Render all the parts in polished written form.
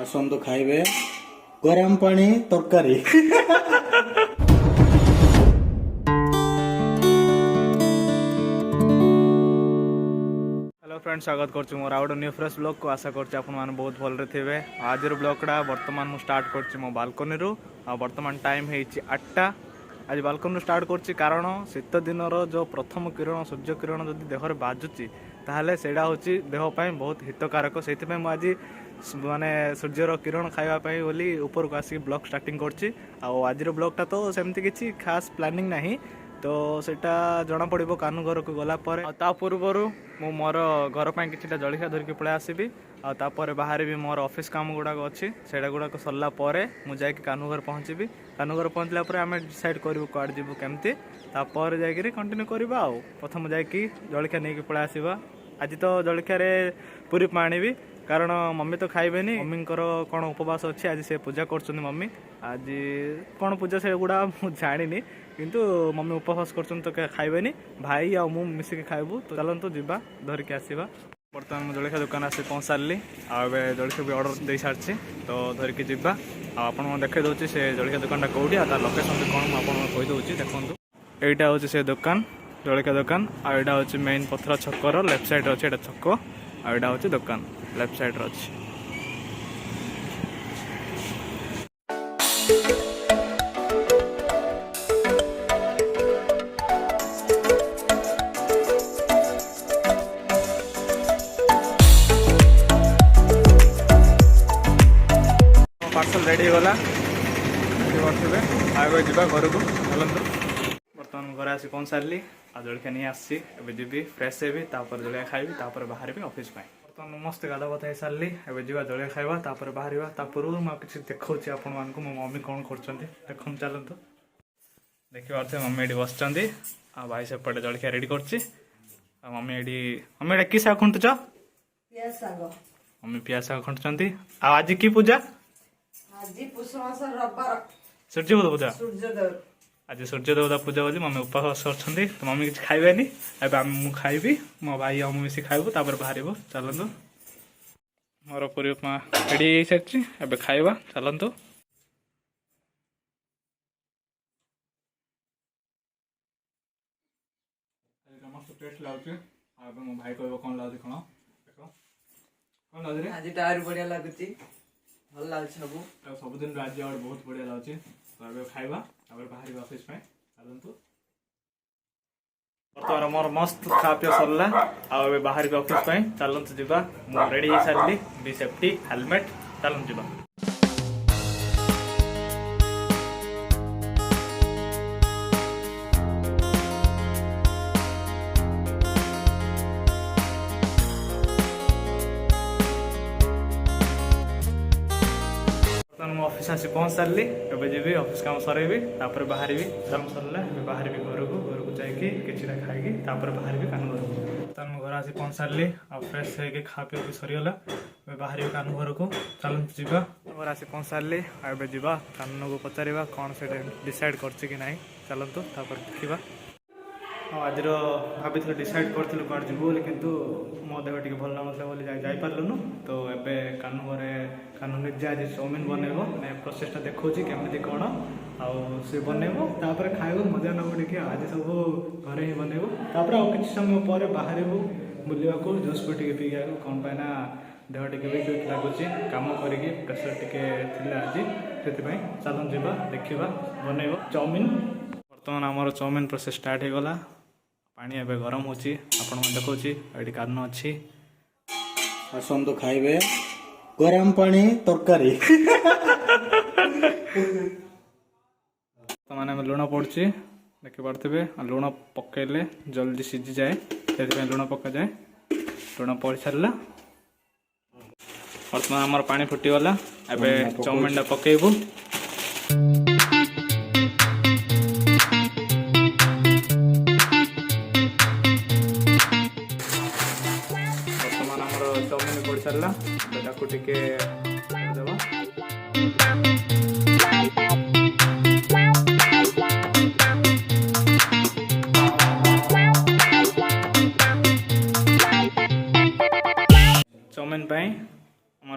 ଆସନ୍ତୁ ଖାଇବେ ଗରମ ପାଣି ତରକାରୀ। हेलो फ्रेंड्स, स्वागत कर more out new fresh blog को। आशा कर बहुत भलरे थे। आज ब्लॉगटा बर्तमान मुझे स्टार्ट कर बालकनी रू। बर्तमान टाइम है 8टा। आज बालकनी स्टार्ट कर कारण शीत दिन जो प्रथम किरण सूर्य किरण जब देहर बाजुची ताहले सेडा होची देहपाई बहुत हितकारक। से आज माने सूर्यर किरण खावाई बोली ऊपर को आसिक ब्लॉग स्टार्टिंग करछि। आज ब्लॉगटा तो सेमती किसी खास प्लानिंग नहीं, तो सेटा जना पड़ो कानू घर को गला पर। ता पूर्वर मु मोर घर पर किसी जलखिया धरिकी पलि आसबि। तापर बाहर भी मोर ऑफिस काम गुड़ाक अच्छी से गुड़ाक सरला मुझे कानू घर पहुँचबी। कानू घर पहुँचला आम डिसाइड करूँ कौड़ जीवु केमती, तापर जाकि कंटिन्यू करवा। प्रथम जाकि जलखिया नहीं पलि आसवा। आज तो जलखिया पूरी पाणी भी कारण मम्मी तो खाइबेनी। मम्मी कौन उपवास अच्छी, आज से पूजा कर मम्मी। आज कौन पूजा से गुड़ा मुझे जानी, किंतु मम्मी उपवास कर तो खाइबेनी। भाई आ मु मिसिक खाइबू। तो चलतु जीवा धरिकी आसवा। बर्तमान मुझे जलखिया दुकान आसी पहुँच सारे। जलखिया भी ऑर्डर दे सारी, तो धरिकी जीवा। आपन देखे दूसरी से जलखिया दुकान कौटी आ लोकेशन भी कौन मुझे देखूँ। यहाँ हूँ से दुकान जलखिया दुकान। आईटा हूँ मेन पथर छकर लेफ्ट साइड अच्छे छक। आईटा हूँ दुकान लेफ्ट साइड अच्छी। पार्सल रेडी गला करते आगे जा घर को। चलते बर्तमान घर आसी पहुँच सारी। आ जलखिया नहीं आसी जी फ्रेश हेबी, जलखिया खाइबी, बाहर ऑफिस में। बर्तमान मस्त गाधा बता हो सारी। एवं जा जलखिया खाइबा, बाहर पूर्व मुझे किसी देखा आपण मानक मो मम्मी कौन कर देख। चलतु देखिए मम्मी ये बस भाई सेपटे जलखिया रेडी कर मम्मी मम्मी ये कि शाग खुंटुच? मम्मी पिया शाग खुंटुंट। आज की पूजा? सूर्यदेव पूजा। आज सूर्य देवता पूजा हो। मम्मी उपवास कर तो मम्मी किसी खाइबेनी। मुझे खाइबी, मो भाई आ मिसी खाइबू, बाहर। चलतु मोर पूरी उपमा रेडी हो सारी। एवं खाइबा। चलतु मस्त टेस्ट लगुच। मो भाई कह कौन लगुच कौन कौन लगुच आज तो बढ़िया लगुच। भल लगुच सबुदिन आज बहुत बढ़िया लगुच। तो खाइबा बाहर ऑफिस में। चलतु बर्तमान मोर मस्त खा पी सरला। बाहर ऑफिस में। चलतु जीवा। रेडी हो सारी। बी सेफ्टी हेलमेट। चलतु जीवा। ऑफिस आसी पहुँच सारी। एवं जी ऑफिस काम सरेबी, बाहर काम सरला। बाहर घर को जाकि किसी खाई बाहर कानू घर को। बर्तमान घर आसी पहुँच सारी। फ्रेश होगी खा पी सरीगला। बाहर कानू घर को। चलते जीवा। घर आसी पहुँच सारी। एवं जीवा कानू को पचार कौन से डिसाइड कर ना। चलतु देखा। आज भाभी डिसाइड करूँ कौन जीव बोली, कितु मो देह टे भल लगुला जापारूँ। तो एवं कानू घरे कानू निजे आज चाउमिन बनइब। प्रोसेसटा देखा केमी कौन सी बनइब, खाइब मजा नब टे। आज सब घरे ही बनइब। किसी समय पर बाहर बुलवा जूस भी टे पी कौन पाइना देह टे भी लगुच। कम करके प्रेसर टे आज से चलन जा देखा बनइब चाउमिन। बर्तमान आमर चाउमिन प्रोसेस स्टार्ट हो गला। पानी एवं गरम हो देखा ये कान अच्छी। आसନ୍ତୁ ଖାଇବେ ଗରମ ପାଣି ତରକାରୀ। मैंने लुण पड़ुची देखी पारे। लुण पकड़े जल्दी सीझी जाए, से लुण पका जाए। लुण पड़ सारा। बर्तमान आमर पानी फुटीगला। एवं चाउमिन पकेबू। चाउमिन पड़ सारा। टे चाउमिन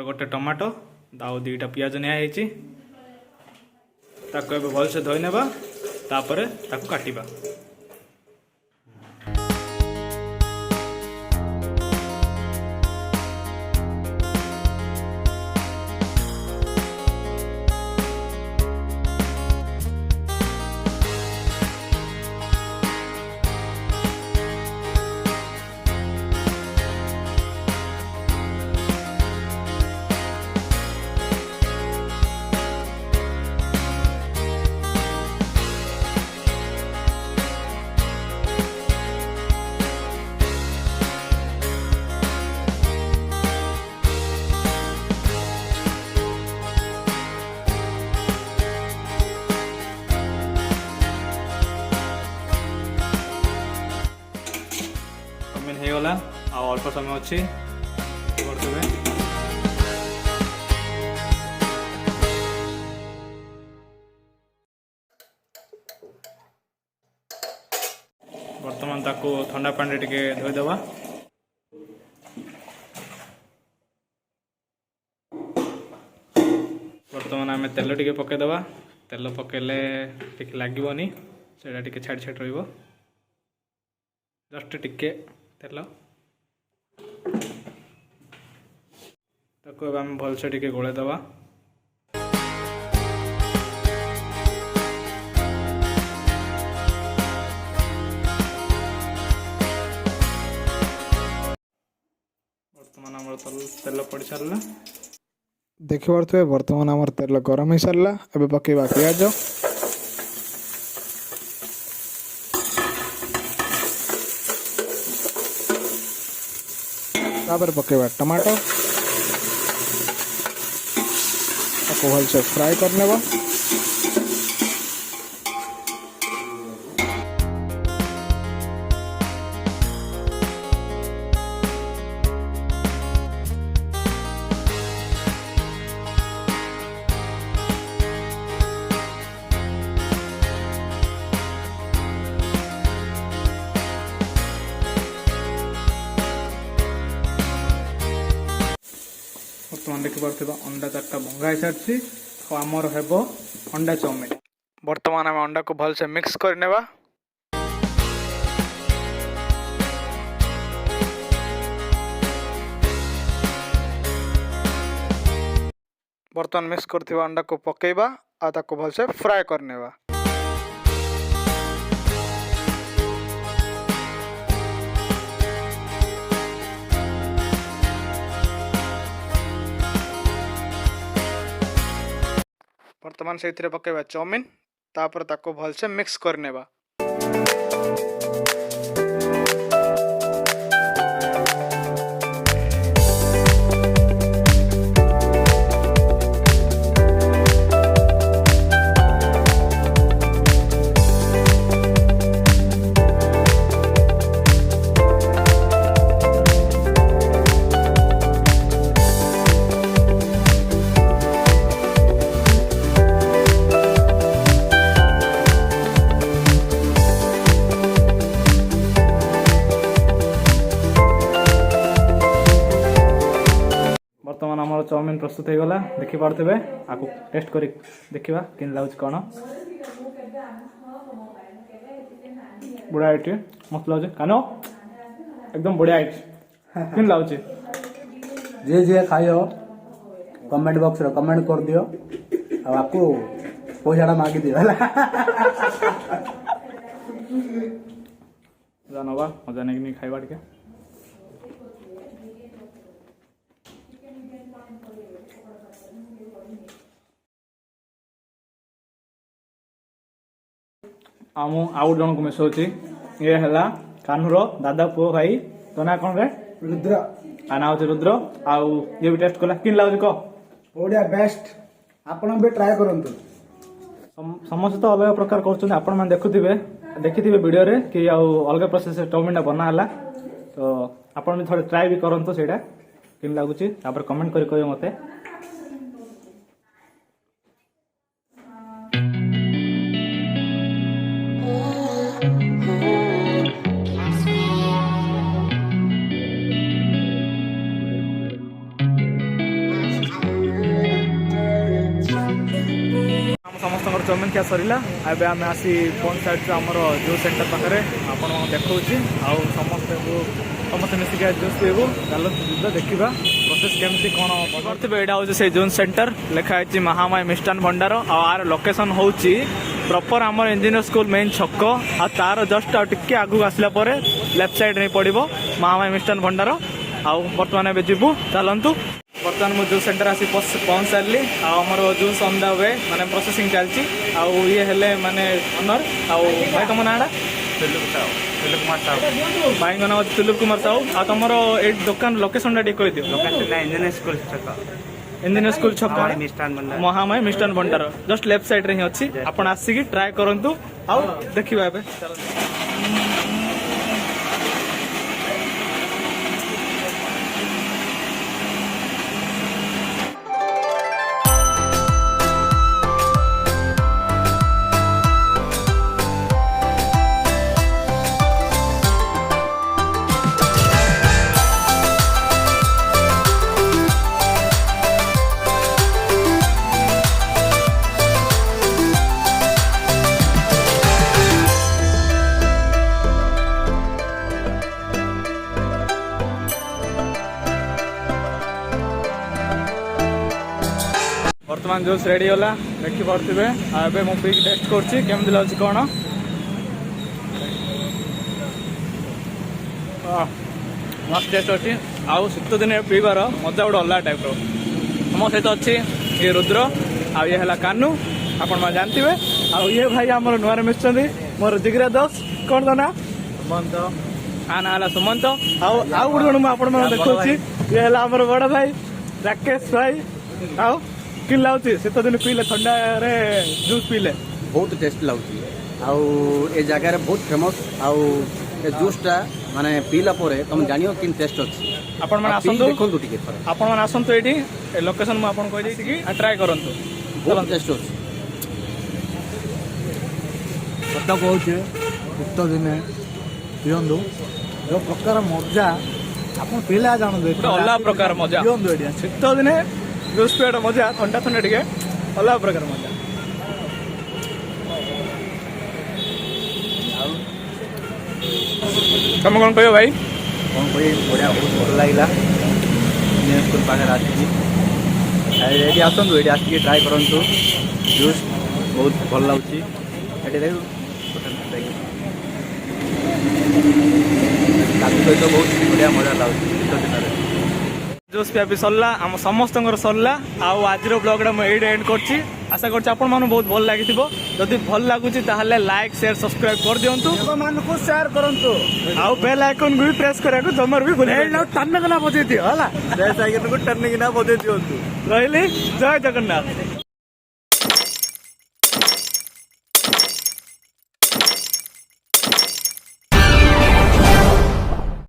गोटे टमाटो ଆଉ ଦୁଇଟା ପିଆଜ ନିଆହେଇଛି ତାକୁ ଏବେ ଭଲସେ ଧୋଇ ନେବା ତାପରେ ତାକୁ କାଟିବା। ହେଇଗଲା ଆଉ ଅଳ୍ପ ସମୟ ଅଛି କରିଦେବେ। ବର୍ତ୍ତମାନ ତାକୁ ଥଣ୍ଡା ପାଣିରେ ଟିକେ ଧୋଇଦେବା। ବର୍ତ୍ତମାନ ଆମେ ତେଲ ଟିକେ ପକାଇଦେବା। ତେଲ ପକାଇଲେ ଟିକେ ଲାଗିବନି, ସେଇଟା ଟିକେ ଛାଡ଼ି ଛାଡ଼ି ରହିବ। ଜଷ୍ଟ ଟିକେ ତେଲ ତାକୁ ଏବେ ଆମେ ଭଲସେ ଟିକେ ଗୋଳେଇ ଦେବା। ବର୍ତ୍ତମାନ ଆମର ତେଲ ପଡ଼ି ସାରିଲା। ଦେଖିପାରୁଥିବେ ବର୍ତ୍ତମାନ ଆମର ତେଲ ଗରମ ହେଇସାରିଲା। ଏବେ ପକେଇବା ପିଆଜ, ତାପରେ ପକେଇବା ଟମାଟୋ, ତାକୁ ଭଲସେ ଫ୍ରାଏ କରିନେବା। ବର୍ତ୍ତମାନ ଦେଖିପାରୁଥିବା ଅଣ୍ଡା 4ଟା ଭଙ୍ଗା ହେଇସାରିଛି ଆଉ ଆମର ହେବ ଅଣ୍ଡା ଚାଉମିନ। ବର୍ତ୍ତମାନ ଆମେ ଅଣ୍ଡାକୁ ଭଲସେ ମିକ୍ସ କରିନେବା। ବର୍ତ୍ତମାନ ମିକ୍ସ କରିଥିବା ଅଣ୍ଡାକୁ ପକାଇବା ଆଉ ତାକୁ ଭଲସେ ଫ୍ରାଏ କରିନେବା। ବର୍ତ୍ତମାନ ସେଇଥିରେ ପକାଇବା ଚାଉମିନ, ତାପରେ ତାକୁ ଭଲସେ ମିକ୍ସ କରିନେବା। ବର୍ତ୍ତମାନ ଆମର ଚାଉମିନ ପ୍ରସ୍ତୁତ ହେଇଗଲା। ଦେଖିପାରୁଥିବେ, ଆକୁ ଟେଷ୍ଟ କରି ଦେଖିବା କେମିତି ଲାଗୁଛି କ'ଣ। ବଢ଼ିଆ ହେଇଛି, ମସ୍ତ ଲାଗୁଛି। କାନ ଏକଦମ ବଢ଼ିଆ ହେଇଛି। କେମିତି ଲାଗୁଛି? ଯିଏ ଖାଇବ କମେଣ୍ଟ ବକ୍ସରେ କମେଣ୍ଟ କରିଦିଅ ଆଉ ଆକୁ ପଇସାଟା ମାଗିଦିଅ ହେଲା। ନବା ମଜା ନେଇକି ଖାଇବା ଟିକେ। ମୁଁ ଆଉ ଜଣକୁ ମିଶାଉଛି। ଇଏ ହେଲା କାହ୍ନୁର ଦାଦା ପୁଅ ଭାଇ। ତୋ ନାଁ କ'ଣ ରେ? ରୁଦ୍ର। ତା ନାଁ ହେଉଛି ରୁଦ୍ର। ଆଉ ଇଏ ବି ଟେଷ୍ଟ କଲା, କେମିତି ଲାଗୁଛି କହ? ବଢ଼ିଆ, ବେଷ୍ଟ। ଆପଣ ବି ଟ୍ରାଏ କରନ୍ତୁ। ସମସ୍ତେ ତ ଅଲଗା ପ୍ରକାର କରୁଛନ୍ତି, ଆପଣମାନେ ଦେଖିଥିବେ ଭିଡ଼ିଓରେ କି ଆଉ ଅଲଗା ପ୍ରୋସେସରେ ଚାଉମିନଟା ବନା ହେଲା। ତ ଆପଣ ବି ଥରେ ଟ୍ରାଏ ବି କରନ୍ତୁ ସେଇଟା କେମିତି ଲାଗୁଛି, ତାପରେ କମେଣ୍ଟ କରି କହିବେ ମୋତେ। चौमिन खिया सरला एवं आम आसी फोन साइड आमर जूस सेंटर पाखे आपण देखा समस्त मिसिक जूस पीबू चलो देखा प्रोसेस केमती कौन करते यहाँ हूँ से जूस सेंटर लिखाई महामाई मिष्टान भंडार आर लोकेशन हूँ प्रॉपर आमर इंजीनियर स्कूल मेन छक आ तार जस्ट टिके आगू आसला लेफ्ट साइड नहीं पड़ो महामाई मिष्टान भंडार आउ बर्तमान एवं जीवु चलतु बर्तमान मुझे जूस सेंटर आसी पहुँच सारे आमर जूस ऑन द वे माने प्रोसेसिंग चलती आउ ये हेले माने ओनर आउ भाई तुम नाड़ा तुलुप कुमार साहू भाई नाम तुलुप कुमार साहू आ तुम ये दुकान लोकेशन टा कह दियो इंजीनियर स्कूल छक इंजीनियर स्कूल छक मिष्टान भंडार महामाई मिष्टान भंडार जस्ट लेफ्ट साइड रे ही अच्छी आपण आसिकी ट्राए करंतु आउ देखिबा एबे वर्तमान जूस रेडी होला देखि पारथिबे आबे मो पिक टेस्ट करछि केमति लागछि कोन मस्त टेस्ट अछि आउ शीत दिन पीबार मजा गोटे अलग टाइप रो हम सहित अच्छी ये रुद्र आ ये हला कानू आपण मा जानथिबे आ ये भाई हमर नुआर मिसचंदी मोर जिगरा दोस्त कोन दना सुमंत आना हला सुमंत आउ गुड गुड आपण मा देखौछि ये हला हमर बड़ भाई राकेश भाई आउ कि लाउची शीत दिन पीले ठंडा रे जूस पीले बहुत टेस्ट लाଗୁଛି ଆଉ ए जगह बहुत फेमस ଆଉ ए जूस टा माने पीला परे तुम जानियो किन टेस्ट अछि आपण माने आसंतु देखंतु टिके थरे आपण माने आसंतु एठी लोकेशन मु आपण कहि देछि कि ट्राई करंतु बहुत टेस्ट अछि ସତ କହୁଛେ ଶୀତ ଦିନେ ପିଅନ୍ତୁ ଯେଉଁ ପ୍ରକାର ମଜା ଆପଣ ପିଲା ଜାଣନ୍ତୁ ଗୋଟେ ଅଲଗା ପ୍ରକାର ମଜା ପିଅନ୍ତୁ ଏଠି ଶୀତ ଦିନେ ଜୁସ୍ ପିଇବା ମଜା ଥଣ୍ଡା ଥଣ୍ଡା ଟିକେ ଅଲଗା ପ୍ରକାର ମଜା ତମେ କଣ କହିବ ଭାଇ କଣ କହି ବଢିଆ ବହୁତ ଭଲ ଲାଗିଲା इंजीनियर स्कूल पाखे आसिकी ये आसतु ये आसिक ट्राए करूँ जूस बहुत भल लगुच ये सहित बहुत बढ़िया मजा लगुच शीत दिन जूस पिया भी सरला आम समस्त सरला आज ब्लॉग मुझे एंड करछि आशा करछि आपण मानु बहुत भल लागि थिबो जदि भल लागुछि ताहले लाइक शेयर सब्सक्राइब कर दियंतु ମାନଙ୍କୁ ସେୟାର କରନ୍ତୁ आउ बेल आइकन भी प्रेस करिया को जमर भी भूल ବେଲ୍ ଟର୍ନ କଲା ବଜେଇ ଦିଅ ହେଲା बेल आइकन को टर्न किना बजे दियंतु रहिली जय जगन्नाथ।